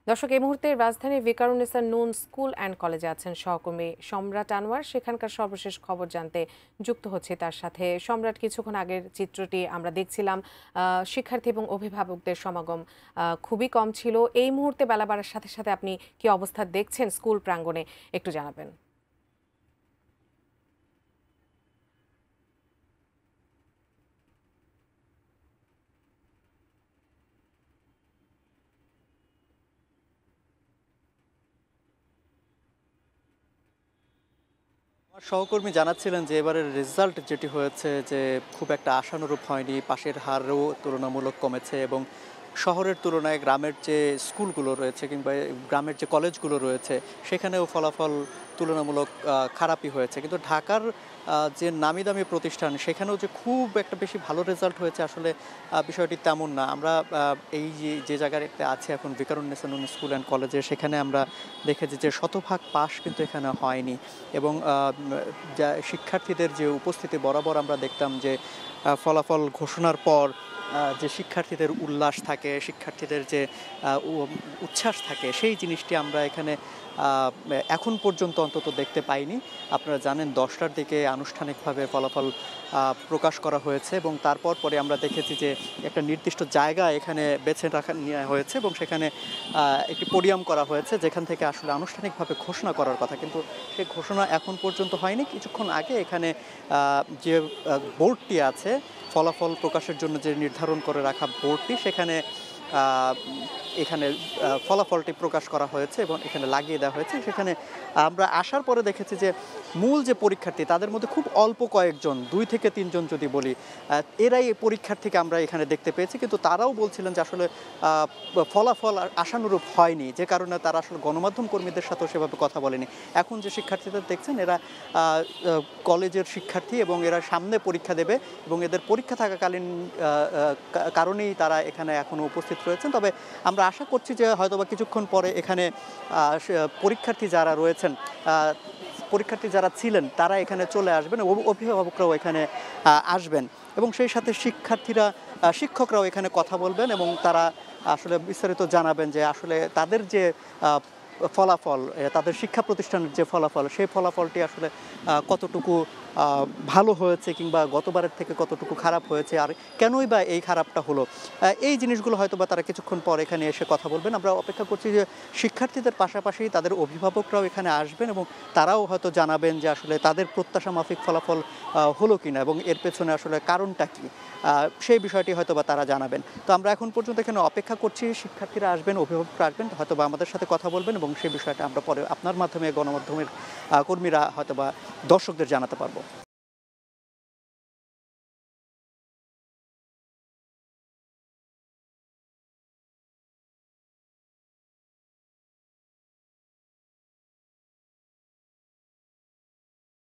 দর্শক এই মুহূর্তে রাজধানীর ভিকারুননিসা নূন স্কুল অ্যান্ড কলেজে আছেন সহকর্মী সম্রাট আনোয়ার। সেখানকার সর্বশেষ খবর জানতে যুক্ত হচ্ছে তার সাথে। সম্রাট, কিছুক্ষণ আগের চিত্রটি আমরা দেখছিলাম, শিক্ষার্থী এবং অভিভাবকদের সমাগম খুবই কম ছিল। এই মুহূর্তে বেলা বাড়ার সাথে সাথে আপনি কি অবস্থা দেখছেন স্কুল প্রাঙ্গণে, একটু জানাবেন। আমার সহকর্মী জানাচ্ছিলেন যে এবারের রেজাল্ট যেটি হয়েছে যে খুব একটা আশানুরূপ হয়নি, পাশের হারও তুলনামূলক কমেছে এবং শহরের তুলনায় গ্রামের যে স্কুলগুলো রয়েছে কিংবা গ্রামের যে কলেজগুলো রয়েছে সেখানেও ফলাফল তুলনামূলক খারাপই হয়েছে। কিন্তু ঢাকার যে নামি দামি প্রতিষ্ঠান সেখানেও যে খুব একটা বেশি ভালো রেজাল্ট হয়েছে আসলে বিষয়টি তেমন না। আমরা এই যে জায়গায় একটা আছে এখন ভিকারুননিসা নূন স্কুল অ্যান্ড কলেজে, সেখানে আমরা দেখেছি যে শতভাগ পাস কিন্তু এখানে হয়নি এবং যা শিক্ষার্থীদের যে উপস্থিতি বরাবর আমরা দেখতাম যে ফলাফল ঘোষণার পর যে শিক্ষার্থীদের উল্লাস থাকে, শিক্ষার্থীদের যে উচ্ছ্বাস থাকে, সেই জিনিসটি আমরা এখানে এখন পর্যন্ত অন্তত দেখতে পাইনি। আপনারা জানেন 10টার দিকে আনুষ্ঠানিকভাবে ফলাফল প্রকাশ করা হয়েছে এবং তারপর পরে আমরা দেখেছি যে একটা নির্দিষ্ট জায়গা এখানে বেছে রাখা নেওয়া হয়েছে এবং সেখানে একটি পোডিয়াম করা হয়েছে যেখান থেকে আসলে আনুষ্ঠানিকভাবে ঘোষণা করার কথা, কিন্তু সেই ঘোষণা এখন পর্যন্ত হয়নি। কিছুক্ষণ আগে এখানে যে বোর্ডটি আছে, ফলাফল প্রকাশের জন্য যে নির্ধারণ করে রাখা বোর্ডটি, সেখানে এখানে ফলাফলটি প্রকাশ করা হয়েছে এবং এখানে লাগিয়ে দেওয়া হয়েছে। সেখানে আমরা আসার পরে দেখেছি যে মূল যে পরীক্ষার্থী তাদের মধ্যে খুব অল্প কয়েকজন, 2 থেকে 3 জন যদি বলি, এরাই এই পরীক্ষার্থীকে আমরা এখানে দেখতে পেয়েছি। কিন্তু তারাও বলছিলেন যে আসলে ফলাফল আশানুরূপ হয়নি, যে কারণে তারা আসলে গণমাধ্যম কর্মীদের সাথেও সেভাবে কথা বলেনি। এখন যে শিক্ষার্থীদের দেখছেন এরা কলেজের শিক্ষার্থী এবং এরা সামনে পরীক্ষা দেবে এবং এদের পরীক্ষা থাকাকালীন কারণেই তারা এখানে এখনও উপস্থিত রয়েছেন। তবে আমরা আশা করছি যে হয়তোবা কিছুক্ষণ পরে এখানে পরীক্ষার্থী যারা রয়েছেন, পরীক্ষার্থী যারা ছিলেন তারা এখানে চলে আসবেন, অভিভাবকরাও এখানে আসবেন এবং সেই সাথে শিক্ষকরাও এখানে কথা বলবেন এবং তারা আসলে বিস্তারিত জানাবেন যে আসলে তাদের যে ফলাফল, তাদের শিক্ষা প্রতিষ্ঠানের যে ফলাফল, সেই ফলাফলটি আসলে কতটুকু ভালো হয়েছে কিংবা গতবারের থেকে কতটুকু খারাপ হয়েছে, আর কেনই বা এই খারাপটা হলো। এই জিনিসগুলো হয়তো বা তারা কিছুক্ষণ পর এখানে এসে কথা বলবেন। আমরা অপেক্ষা করছি যে শিক্ষার্থীদের পাশাপাশি তাদের অভিভাবকরাও এখানে আসবেন এবং তারাও হয়তো জানাবেন যে আসলে তাদের প্রত্যাশা মাফিক ফলাফল হলো কিনা এবং এর পেছনে আসলে কারণটা কী, সেই বিষয়টি হয়তো বা তারা জানাবেন। তো আমরা এখন পর্যন্ত এখানে অপেক্ষা করছি, শিক্ষার্থীরা আসবেন, অভিভাবকরা আসবেন, হয়তো বা আমাদের সাথে কথা বলবেন এবং সেই বিষয়টা আমরা পরে আপনার মাধ্যমে, গণমাধ্যমের কর্মীরা হয়তো বা দর্শকদের জানাতে পারবো।